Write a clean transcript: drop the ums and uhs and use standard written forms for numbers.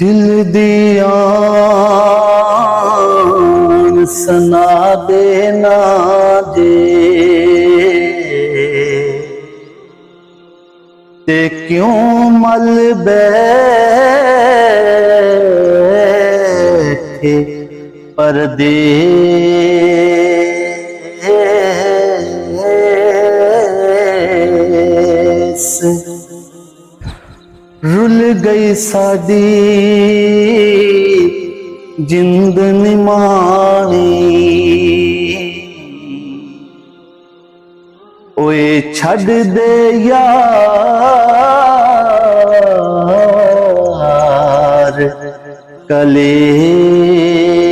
दिल दियान सना देना जे ते क्यों मल बैठे परदेस। रुल गई साडी जिंद निमाणी ओए छड़ दे यार कलेस।